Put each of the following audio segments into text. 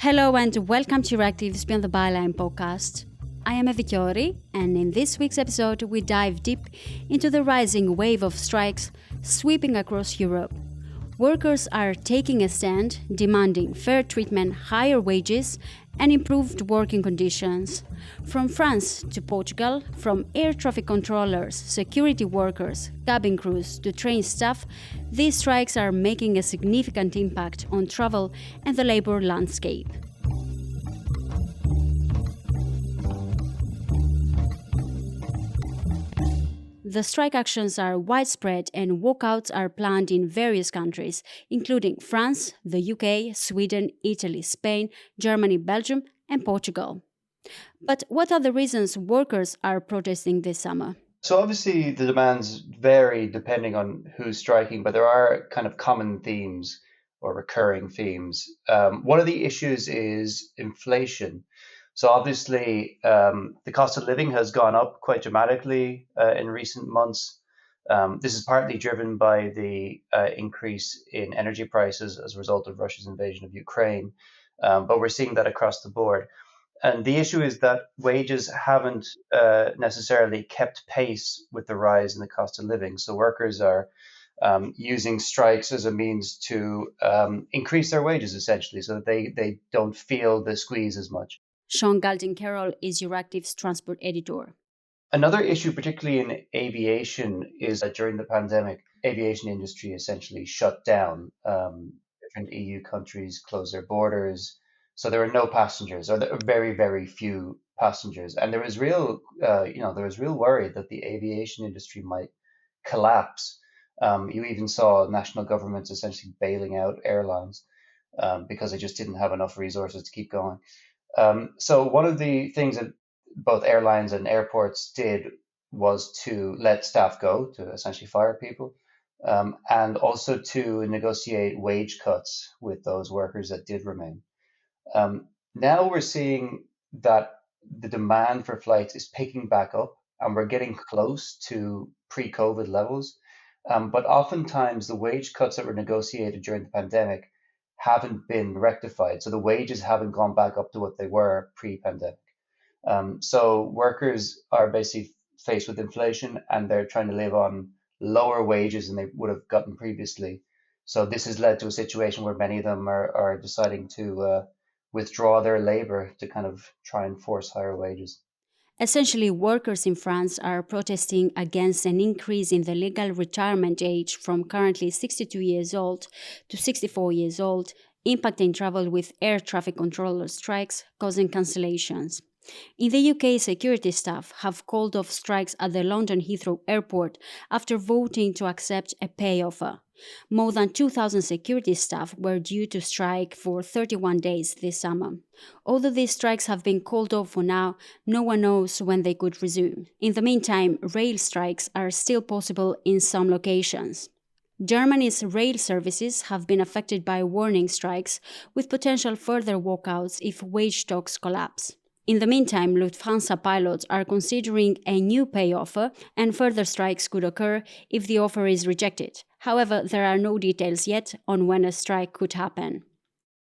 Hello and welcome to EURACTIV's Beyond the Byline podcast. I am Evi Chiori, and in this week's episode we dive deep into the rising wave of strikes sweeping across Europe. Workers are taking a stand, demanding fair treatment, higher wages, and improved working conditions. From France to Portugal, from air traffic controllers, security workers, cabin crews to train staff, these strikes are making a significant impact on travel and the labor landscape. The strike actions are widespread and walkouts are planned in various countries, including France, the UK, Sweden, Italy, Spain, Germany, Belgium, and Portugal. But what are the reasons workers are protesting this summer? So obviously the demands vary depending on who's striking, but there are kind of common themes or recurring themes. One of the issues is inflation. So obviously the cost of living has gone up quite dramatically in recent months. This is partly driven by the increase in energy prices as a result of Russia's invasion of Ukraine, but we're seeing that across the board. And the issue is that wages haven't necessarily kept pace with the rise in the cost of living. So workers are using strikes as a means to increase their wages, essentially, so that they don't feel the squeeze as much. Sean Galton-Carroll is EURACTIV's transport editor. Another issue, particularly in aviation, is that during the pandemic, aviation industry essentially shut down. Different EU countries closed their borders. So there were no passengers, or there were very, very few passengers, and there was real worry that the aviation industry might collapse. You even saw national governments essentially bailing out airlines because they just didn't have enough resources to keep going. So one of the things that both airlines and airports did was to let staff go, to essentially fire people, and also to negotiate wage cuts with those workers that did remain. Now we're seeing that the demand for flights is picking back up and we're getting close to pre-COVID levels. But oftentimes the wage cuts that were negotiated during the pandemic haven't been rectified. So the wages haven't gone back up to what they were pre-pandemic. So workers are basically faced with inflation and they're trying to live on lower wages than they would have gotten previously. So this has led to a situation where many of them are deciding to withdraw their labor to kind of try and force higher wages. Essentially, workers in France are protesting against an increase in the legal retirement age from currently 62 years old to 64 years old, impacting travel with air traffic controller strikes, causing cancellations. In the UK, security staff have called off strikes at the London Heathrow Airport after voting to accept a pay offer. More than 2,000 security staff were due to strike for 31 days this summer. Although these strikes have been called off for now, no one knows when they could resume. In the meantime, rail strikes are still possible in some locations. Germany's rail services have been affected by warning strikes, with potential further walkouts if wage talks collapse. In the meantime, Lufthansa pilots are considering a new pay offer, and further strikes could occur if the offer is rejected. However, there are no details yet on when a strike could happen.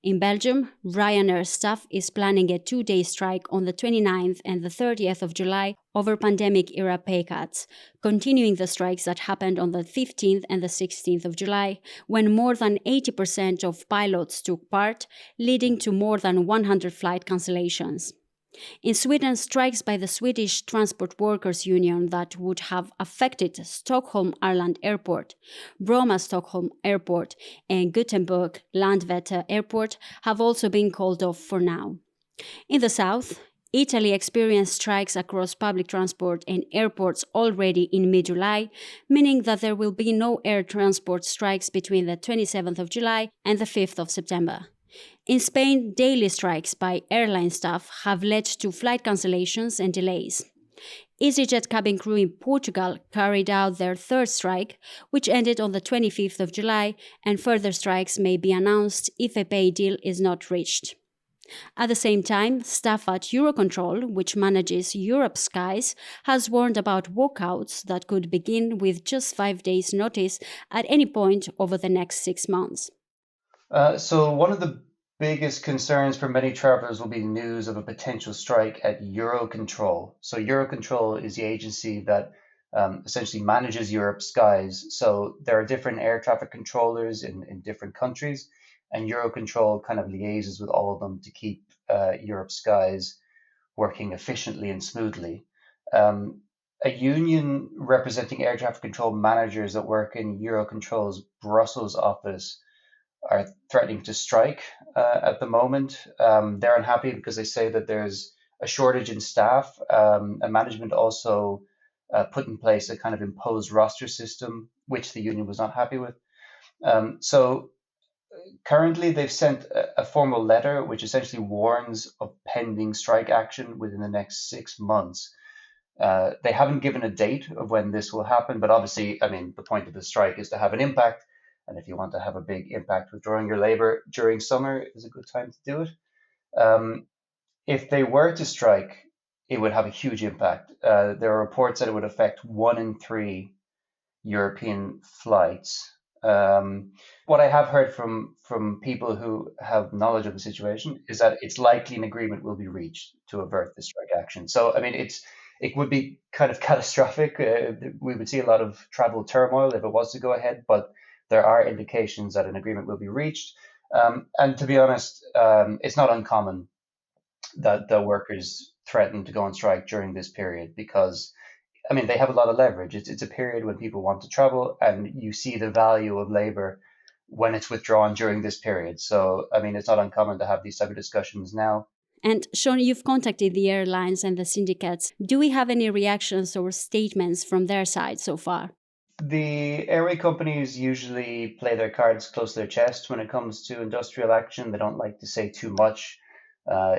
In Belgium, Ryanair staff is planning a 2-day strike on the 29th and the 30th of July over pandemic-era pay cuts, continuing the strikes that happened on the 15th and the 16th of July, when more than 80% of pilots took part, leading to more than 100 flight cancellations. In Sweden, strikes by the Swedish Transport Workers Union that would have affected Stockholm Arlanda Airport, Bromma Stockholm Airport, and Gothenburg Landvetter Airport have also been called off for now. In the south, Italy experienced strikes across public transport and airports already in mid-July, meaning that there will be no air transport strikes between the 27th of July and the 5th of September. In Spain, daily strikes by airline staff have led to flight cancellations and delays. EasyJet cabin crew in Portugal carried out their third strike, which ended on the 25th of July, and further strikes may be announced if a pay deal is not reached. At the same time, staff at Eurocontrol, which manages Europe's skies, has warned about walkouts that could begin with just 5 days' notice at any point over the next 6 months. So one of the biggest concerns for many travelers will be news of a potential strike at Eurocontrol. So, Eurocontrol is the agency that essentially manages Europe's skies. So, there are different air traffic controllers in different countries, and Eurocontrol kind of liaises with all of them to keep Europe's skies working efficiently and smoothly. Um, a union representing air traffic control managers that work in Eurocontrol's Brussels office are threatening to strike at the moment. They're unhappy because they say that there's a shortage in staff. And management also put in place a kind of imposed roster system, which the union was not happy with. So currently, they've sent a formal letter which essentially warns of pending strike action within the next 6 months. They haven't given a date of when this will happen, but obviously, I mean, the point of the strike is to have an impact. And if you want to have a big impact withdrawing your labor during summer is a good time to do it. Um, if they were to strike, it would have a huge impact. There are reports that it would affect 1 in 3 European flights. What I have heard from people who have knowledge of the situation is that it's likely an agreement will be reached to avert the strike action. So, I mean, it would be kind of catastrophic. We would see a lot of travel turmoil if it was to go ahead, but there are indications that an agreement will be reached. And to be honest, it's not uncommon that the workers threaten to go on strike during this period because I mean, they have a lot of leverage. It's a period when people want to travel, and you see the value of labor when it's withdrawn during this period. So, I mean, it's not uncommon to have these type of discussions now. And Sean, you've contacted the airlines and the syndicates. Do we have any reactions or statements from their side so far? The airway companies usually play their cards close to their chest when it comes to industrial action. They don't like to say too much,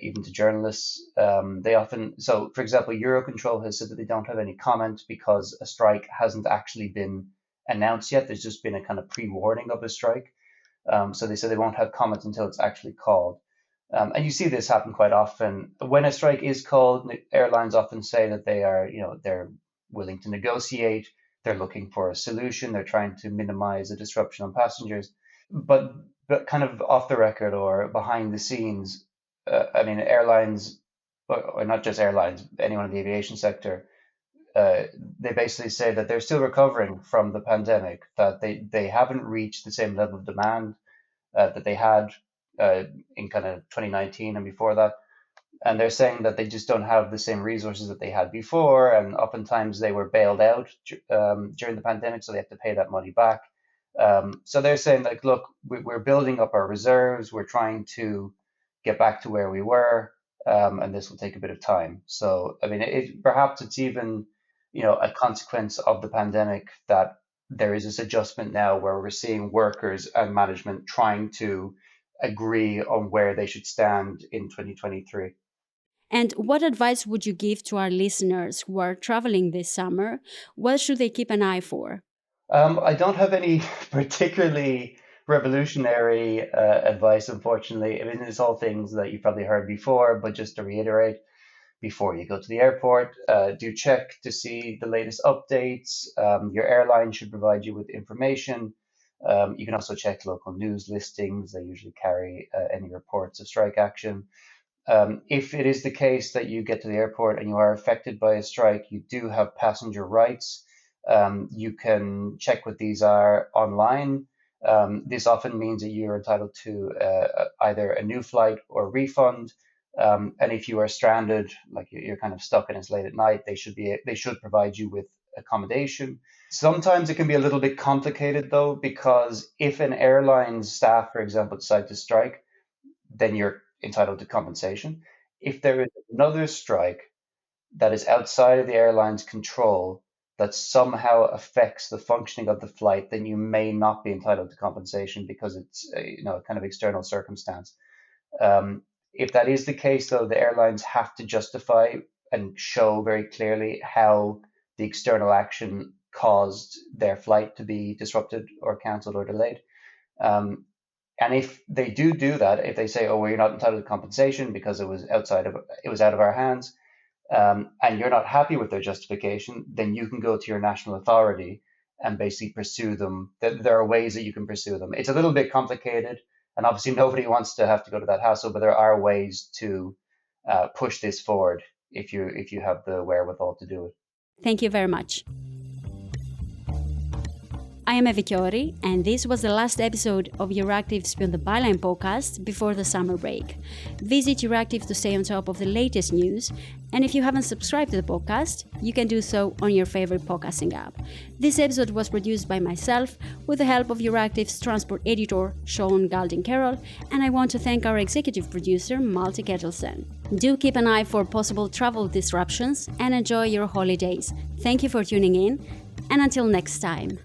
even to journalists. They often, so for example, Eurocontrol has said that they don't have any comment because a strike hasn't actually been announced yet. There's just been a kind of pre-warning of a strike. So they say they won't have comment until it's actually called. And you see this happen quite often. When a strike is called, airlines often say that they are, they're willing to negotiate. They're looking for a solution. They're trying to minimize the disruption on passengers. But kind of off the record or behind the scenes, I mean, airlines, or not just airlines, anyone in the aviation sector, uh, they basically say that they're still recovering from the pandemic, that they haven't reached the same level of demand that they had uh, in kind of 2019 and before that. And they're saying that they just don't have the same resources that they had before. And oftentimes they were bailed out during the pandemic, so they have to pay that money back. So they're saying, like, look, we're building up our reserves. We're trying to get back to where we were, and this will take a bit of time. So, I mean, perhaps it's even, a consequence of the pandemic that there is this adjustment now where we're seeing workers and management trying to agree on where they should stand in 2023. And what advice would you give to our listeners who are traveling this summer? What should they keep an eye for? I don't have any particularly revolutionary advice, unfortunately. I mean, it's all things that you've probably heard before, but just to reiterate, before you go to the airport, do check to see the latest updates. Your airline should provide you with information. You can also check local news listings. They usually carry any reports of strike action. If it is the case that you get to the airport and you are affected by a strike, you do have passenger rights. You can check what these are online. This often means that you're entitled to either a new flight or refund. And if you are stranded, like you're kind of stuck and it's late at night, they should provide you with accommodation. Sometimes it can be a little bit complicated though, because if an airline's staff, for example, decide to strike, then you're entitled to compensation. If there is another strike that is outside of the airline's control that somehow affects the functioning of the flight, then you may not be entitled to compensation because it's a kind of external circumstance. Um, if that is the case, though, the airlines have to justify and show very clearly how the external action caused their flight to be disrupted or cancelled or delayed. Um, and if they do that, if they say, "Oh, well, you're not entitled to compensation because it was out of our hands," and you're not happy with their justification, then you can go to your national authority and basically pursue them. There are ways that you can pursue them. It's a little bit complicated, And obviously, nobody wants to have to go to that hassle, but there are ways to push this forward if you have the wherewithal to do it. Thank you very much. I am Eva Chiori, and this was the last episode of EURACTIV's Beyond the Byline podcast before the summer break. Visit EURACTIV to stay on top of the latest news, and if you haven't subscribed to the podcast, you can do so on your favorite podcasting app. This episode was produced by myself with the help of EURACTIV's transport editor, Sean Galding-Carroll, and I want to thank our executive producer, Malte Ketelsen. Do keep an eye for possible travel disruptions and enjoy your holidays. Thank you for tuning in, and until next time.